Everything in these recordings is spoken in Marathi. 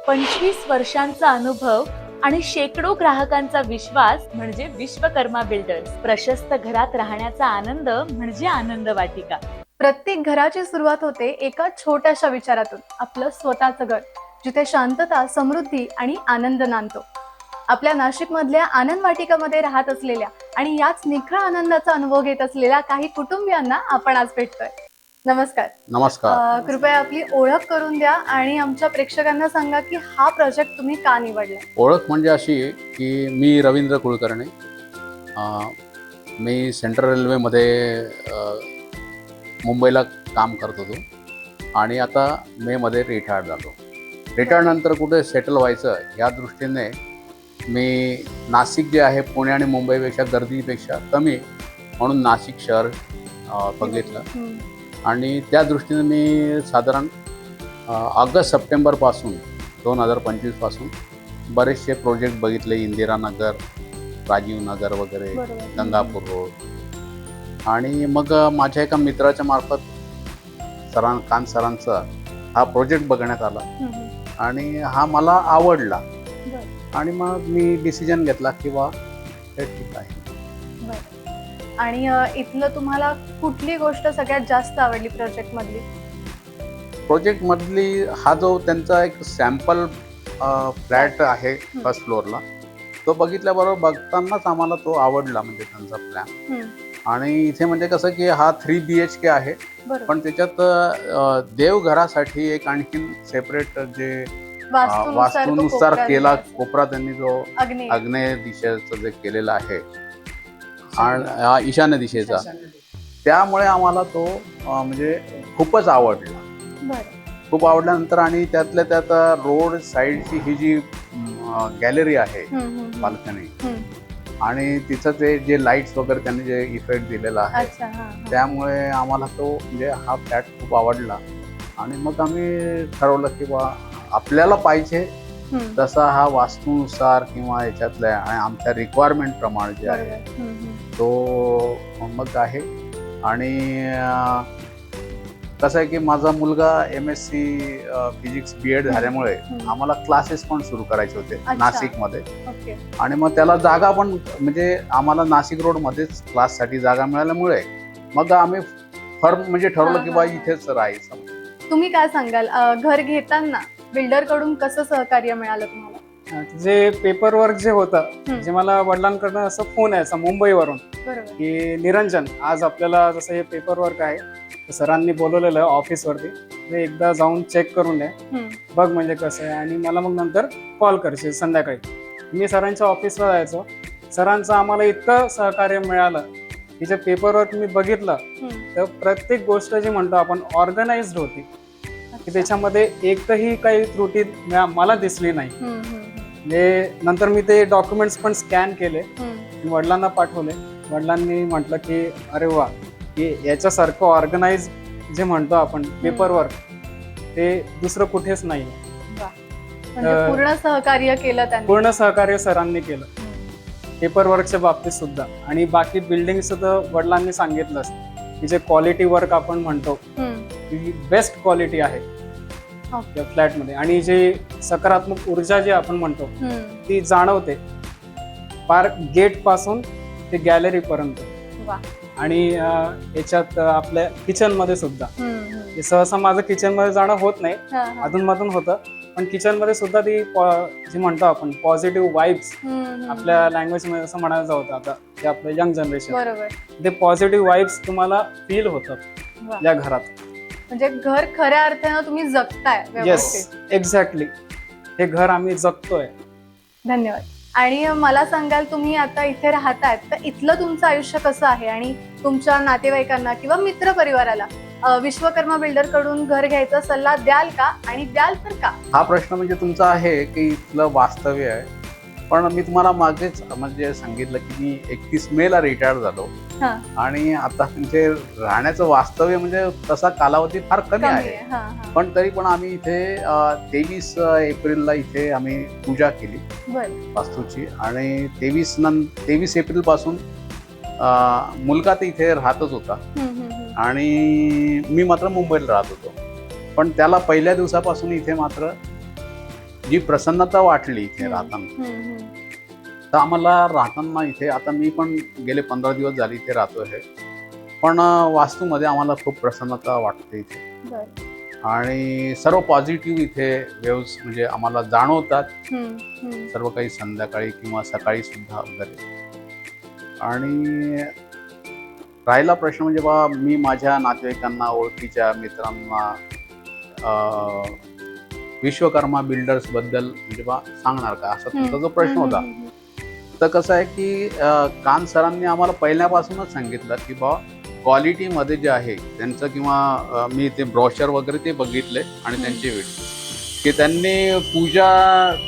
25 वर्षांचा अनुभव आणि शेकडो ग्राहकांचा विश्वास म्हणजे विश्वकर्मा बिल्डर्स. प्रशस्त घरात राहण्याचा आनंद म्हणजे आनंद वाटिका. प्रत्येक घराची सुरुवात होते एका छोट्याशा विचारातून, आपलं स्वतःचं घर, जिथे शांतता, समृद्धी आणि आनंद नांदतो. आपल्या नाशिक मधल्या आनंद वाटिकामध्ये राहत असलेल्या आणि याच निखळ आनंदाचा अनुभव घेत असलेल्या काही कुटुंबियांना आपण आज भेटतोय. नमस्कार. नमस्कार. कृपया आपली ओळख करून द्या आणि आमच्या प्रेक्षकांना सांगा की हा प्रोजेक्ट तुम्ही का निवडला. ओळख म्हणजे अशी की मी रवींद्र कुलकर्णी, मी सेंट्रल रेल्वेमध्ये मुंबईला काम करत होतो आणि आता मेमध्ये रिटायर्ड झालो. रिटायर्डनंतर कुठे सेटल व्हायचं या दृष्टीने मी नाशिक जे आहे पुणे आणि मुंबईपेक्षा गर्दीपेक्षा कमी म्हणून नाशिक शहर बघितलं आणि त्या दृष्टीने मी साधारण ऑगस्ट सप्टेंबरपासून 2025 पासून बरेचसे प्रोजेक्ट बघितले. इंदिरानगर, राजीव नगर वगैरे, गंगापूर रोड. आणि मग माझ्या एका मित्राच्या मार्फत कांत सरांचा हा प्रोजेक्ट बघण्यात आला आणि हा मला आवडला आणि मग मी डिसिजन घेतला की वा हे ठीक आहे. आणि इथलं तुम्हाला कुठली गोष्ट सगळ्यात जास्त आवडली प्रोजेक्ट मधली? प्रोजेक्ट मधली हा जो त्यांचा एक सॅम्पल फ्लॅट आहे फर्स्ट फ्लोअरला, तो बघितल्याबरोबर बघतानाच आम्हाला तो आवडला, म्हणजे त्यांचा प्लॅन. आणि इथे म्हणजे कसं की हा 3 BHK आहे, पण त्याच्यात देवघरासाठी एक आणखीन सेपरेट जे वास्तुनुसार केला कोपरा त्यांनी जो आग्नेय दिशेचा जे केलेला आहे आणि ईशान्य दिशेचा, त्यामुळे आम्हाला तो म्हणजे खूपच आवडला. खूप आवडल्यानंतर आणि त्यातल्या त्यात रोड साईडची ही जी गॅलरी आहे, बाल्कनी, आणि तिचं ते जे लाईट्स वगैरे त्यांनी जे इफेक्ट दिलेला आहे, त्यामुळे आम्हाला तो म्हणजे हा फ्लॅट खूप आवडला. आणि मग आम्ही ठरवलं की बा आपल्याला पाहिजे तसा हा वास्तूनुसार किंवा याच्यातल्या आणि आमच्या रिक्वायरमेंट प्रमाणे जे आहे तो मग आहे. आणि कसं आहे की माझा मुलगा MSc फिजिक्स BEd झाल्यामुळे आम्हाला क्लासेस पण सुरू करायचे होते नाशिकमध्ये. आणि मग त्याला जागा पण म्हणजे आम्हाला नाशिक रोडमध्येच क्लाससाठी जागा मिळाल्यामुळे मग आम्ही म्हणजे ठरवलं की बा इथेच राहायचं. तुम्ही काय सांगाल, घर घेताना बिल्डर कडून कसं सहकार्य मिळालं तुम्हाला? जे पेपर वर्क जे होतं, जे मला वडिलांकडनं असं फोन यायचा मुंबईवरून की निरंजन, आज आपल्याला जसं हे पेपर वर्क आहे सरांनी बोलवलेलं ऑफिसवरती, ते एकदा जाऊन चेक करून दे, बघ म्हणजे कसं आहे, आणि मला मग नंतर कॉल करशील संध्याकाळी. मी सरांच्या ऑफिसला जायचो. सरांचं आम्हाला इतकं सहकार्य मिळालं की जे पेपर वर्क मी बघितलं तर प्रत्येक गोष्ट जी म्हणतो आपण ऑर्गनाइज्ड होती, की त्याच्यामध्ये एकही काही त्रुटी मला दिसली नाही. म्हणजे नंतर मी ते डॉक्युमेंट्स पण स्कॅन केले, वडिलांना पाठवले. वडिलांनी म्हटलं की अरे वा, की याच्यासारखं ऑर्गनाइज जे म्हणतो आपण पेपर वर्क ते दुसरं कुठेच नाही. पूर्ण सहकार्य केलं त्यांनी. पूर्ण सहकार्य सरांनी केलं पेपर वर्कच्या बाबतीत सुद्धा. आणि बाकी बिल्डिंग सुद्धा वडिलांनी सांगितलं की जे क्वालिटी वर्क आपण म्हणतो ती बेस्ट क्वालिटी आहे त्या फ्लॅटमध्ये. आणि जे सकारात्मक ऊर्जा जी आपण म्हणतो ती जाणवते पार गेट पासून ते गॅलरी पर्यंत. आणि याच्यात आपल्या किचन मध्ये सुद्धा, सहसा माझं किचन मध्ये जाणं होत नाही, अधून मधून होतं, पण किचन मध्ये सुद्धा ती जी म्हणतो आपण पॉझिटिव्ह वाईब्स, आपल्या लँग्वेज मध्ये असं म्हणायचं होतं आता ते आपलं यंग जनरेशन, ते पॉझिटिव्ह वाईब्स तुम्हाला फील होतं या घरात. म्हणजे घर खऱ्या अर्थानं तुम्ही जगताय. येस, एक्झॅक्टली, हे घर आम्ही जगतोय. धन्यवाद. आणि मला सांगाल, तुम्ही आता इथे राहतायत तर इथलं तुमचं आयुष्य कसं आहे आणि तुमच्या नातेवाईकांना किंवा मित्र परिवाराला विश्वकर्मा बिल्डर कडून घर घ्यायचा सल्ला द्याल का, आणि द्याल तर का? हा प्रश्न म्हणजे तुमचा आहे की इथलं वास्तव्य आहे, पण मी तुम्हाला मागेच म्हणजे सांगितलं की मी 31 मेला रिटायर्ड झालो आणि आता म्हणजे राहण्याचं वास्तव्य म्हणजे तसा कालावधी फार कमी आहे. पण तरी पण आम्ही इथे 23 एप्रिलला इथे आम्ही पूजा केली वास्तूची. आणि 23 एप्रिल पासून मुलगा तर इथे राहतच होता आणि मी मात्र मुंबईला राहत होतो. पण त्याला पहिल्या दिवसापासून इथे मात्र जी प्रसन्नता वाटली इथे राहताना. तर आम्हाला राहताना इथे, आता मी पण गेले 15 दिवस झाले इथे राहतोय, पण वास्तूमध्ये आम्हाला खूप प्रसन्नता वाटते इथे. आणि सर्व पॉझिटिव्ह इथे वेव्स म्हणजे आम्हाला जाणवतात, सर्व काही संध्याकाळी किंवा सकाळी सुद्धा वगैरे. आणि राहिला प्रश्न म्हणजे बा मी माझ्या नातेवाईकांना, ओळखीच्या मित्रांना विश्वकर्मा बिल्डर्स बद्दल म्हणजे बा सांगणार का, असा तुमचा जो प्रश्न होता. तर कसं आहे की कान सरांनी आम्हाला पहिल्यापासूनच सांगितलं की बा क्वालिटीमध्ये जे आहे त्यांचं, किंवा मी ते ब्रॉशर वगैरे ते बघितले आणि त्यांचे व्हिडिओ, की त्यांनी पूजा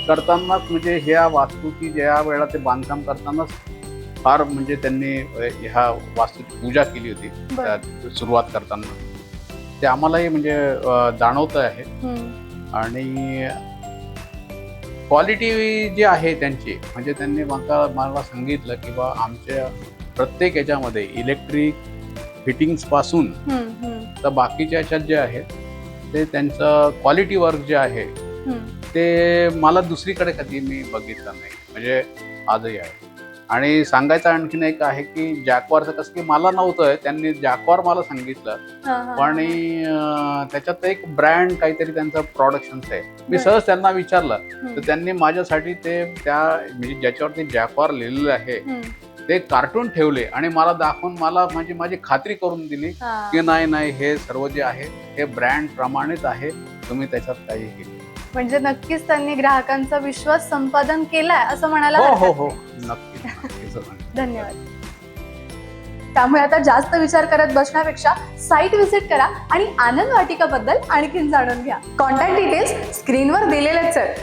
करतानाच म्हणजे ह्या वास्तूची ज्या वेळेला ते बांधकाम करतानाच फार म्हणजे त्यांनी ह्या वास्तूची पूजा केली होती सुरुवात करताना. ते आम्हालाही म्हणजे जाणवत आहे. आणि क्वालिटी जी आहे त्यांची, म्हणजे त्यांनी मला सांगितलं की बा आमच्या प्रत्येक याच्यामध्ये इलेक्ट्रिक फिटिंग्स पासून तर बाकीच्या याच्यात जे आहे ते त्यांचं क्वालिटी वर्क जे आहे ते मला दुसरीकडे कधी मी बघितलं नाही, म्हणजे आजही आहे. आणि सांगायचं आणखीन एक आहे की जॅक्वारचं कसं की मला नव्हतं, त्यांनी जॅक्वार मला सांगितलं, पण त्याच्यात एक ब्रँड काहीतरी त्यांचं प्रोडक्शन्स आहे. मी सहज त्यांना विचारलं तर त्यांनी माझ्यासाठी ते त्या म्हणजे ज्याच्यावरती जॅक्वार लिहिलेलं आहे ते कार्टून ठेवले आणि मला दाखवून मला म्हणजे माझी खात्री करून दिली की नाही हे सर्व जे आहे हे ब्रँड प्रमाणेच आहे, तुम्ही त्याच्यात काही हे. म्हणजे नक्कीच त्यांनी ग्राहकांचा विश्वास संपादन केलाय असं म्हणायला हो नक्कीच. धन्यवाद. त्यामुळे आता जास्त विचार करत बसण्यापेक्षा साईट व्हिजिट करा आणि आनंद वाटिका बद्दल आणखीन जाणून घ्या. कॉन्टॅक्ट डिटेल्स स्क्रीनवर दिलेलेच आहेत.